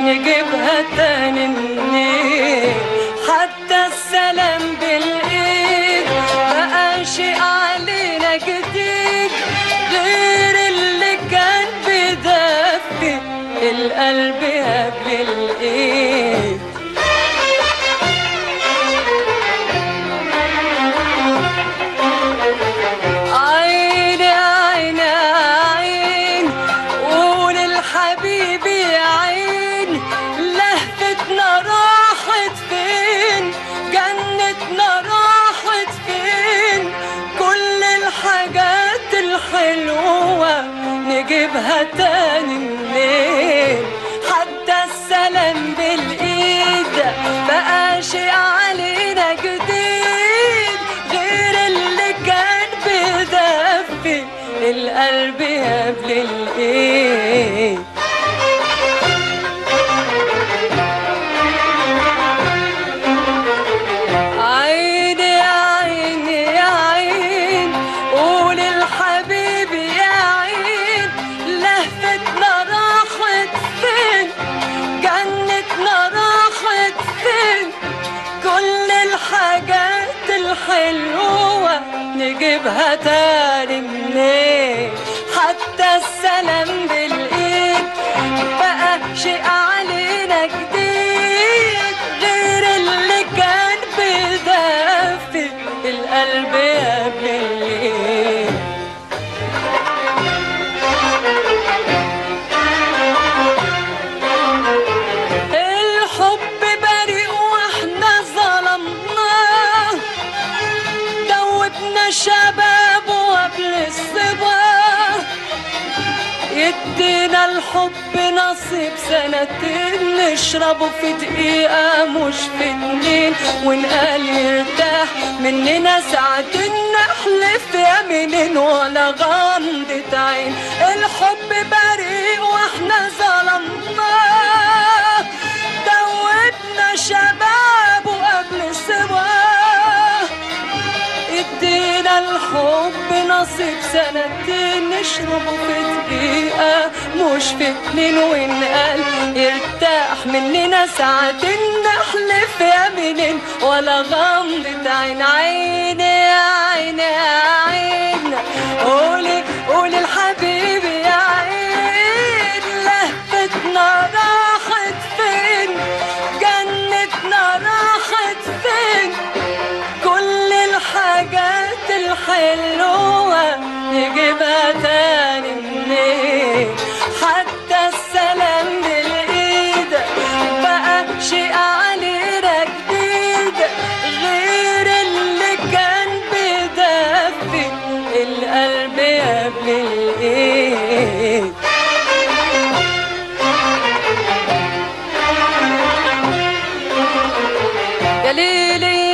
نجيبها تاني منين؟ حتى السلام بالايد بقى شيء علينا جديد، غير اللي كان بيدفي القلب قبل الايد. عيني عيني عين قول الحبيب يا عين، لهفتنا راحت فين؟ جنتنا راحت فين؟ كل الحاجات الحلوة نجيبها تاني منين؟ حتى السلام بالايد بقى شيء علينا جديد، غير اللي كان بيدفي القلب قبل الايد. عيني عيني يا عين قول الحبيب يا عين، لهفتنا راحت فين؟ جنتنا راحت فين؟ كل الحاجات الحلوة نجيبها تاني منين؟ حتى السلام بالايد بقى شيء علينا جديد، غير اللي كان بيدفي القلب قبل الايد. الحب بريء واحنا ظلمناه، دوبنا شباب وقبل الصبا، يدينا الحب نصيب سنتين، نشربه في دقيقة مش في اتنين، ونقال يرتاح مننا ساعتين، نحلف يمينين ولا غمضة عين. الحب بريء واحنا ظلمناه، دوبنا شباب وقبل الصبا، يدينا الحب نصيب سنتين، نشربه في دقيقة مش في اتنين، ونقال يرتاح مننا ساعتين، نحلف يمينين ولا غمضة عين. عيني يا عيني يا عين قولي قولي الحبيب يا عين، لهفتنا راحت فين؟ جنتنا راحت فين؟ كل الحاجات الحلوة نجيبها تاني منين؟ حتى السلام بالايد بقى شيء علينا جديد، غير اللي كان بيدفي القلب قبل الايد. يا ليلي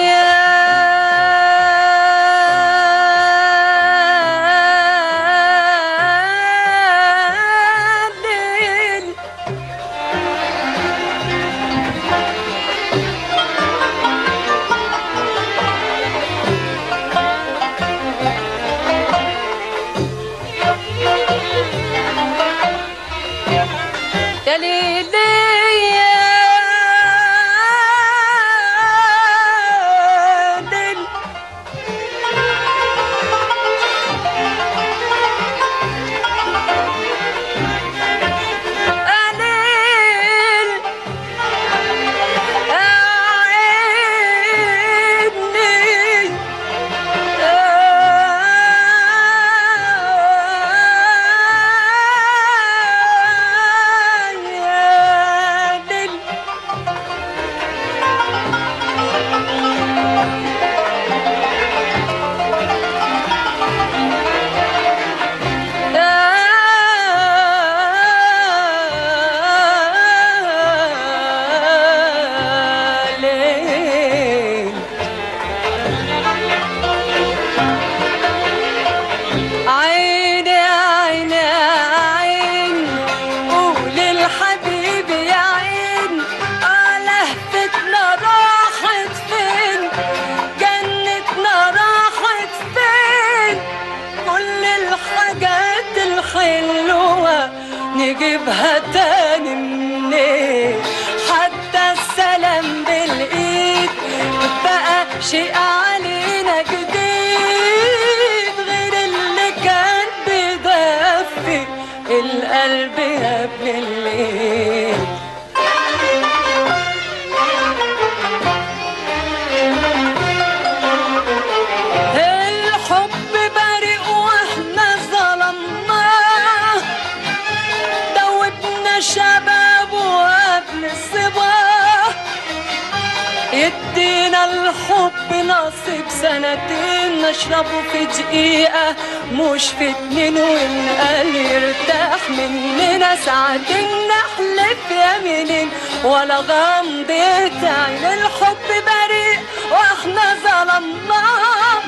بسنتين، نشربه في دقيقة مش في اتنين، ونقال يرتاح مننا ساعتين، نحلف يمينين ولا غمضة عين. الحب بريء واحنا ظلمناه،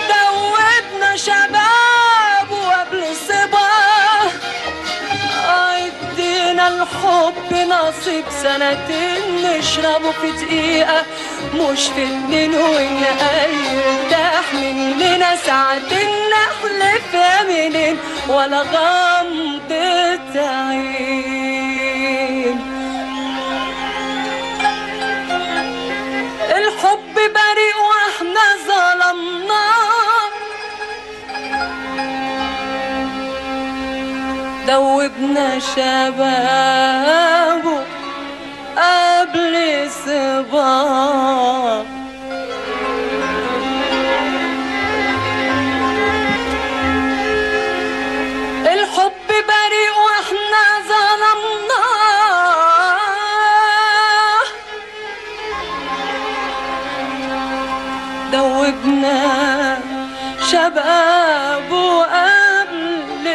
دوبنا شباب وقبل صباه، ادينا الحب نصيب سنتين، نشربه في دقيقة مش في اتنين، ونقال يرتاح مننا ساعتين، نحلف يمينين ولا غمضة عين. الحب بريء واحنا ظلمناه، دوبنا شبابه قبل صباه. الحب بريء واحنا ظلمناه، دوبنا شبابه قبل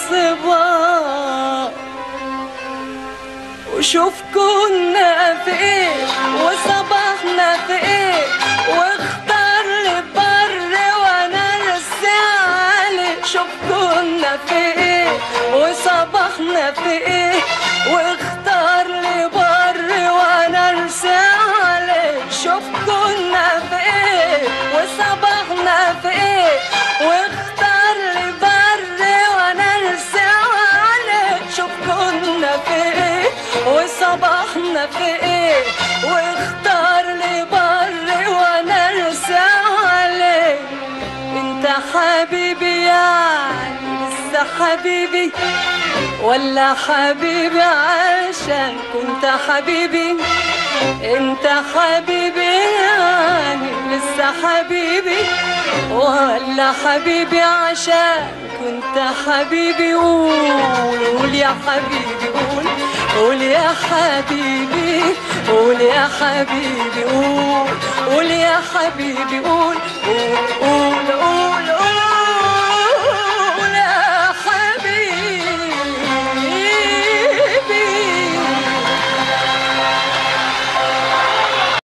صباه. وشوف كنا في ايه وصبحنا في ايه، واختار لي بر وانا رسي عليه. شوف كنا في ايه وصبحنا في ايه، واختار لي بر وانا رسي عليه. شوف كنا في ايه وصبحنا في ايه، واختار لي بر وانا رسي عليه. شوف كنا في ايه وصبحنا في ايه، واختار لي بر وانا ارسى عليه. انت حبيبي يعني لسه حبيبي، ولا حبيبي عشان كنت حبيبي؟ انت حبيبي يعني لسه حبيبي، ولا حبيبي عشان كنت حبيبي؟ قول يا حبيبي قول، قول يا حبيبي، قول يا حبيبي قول، قول يا حبيبي قول، قول قول قول.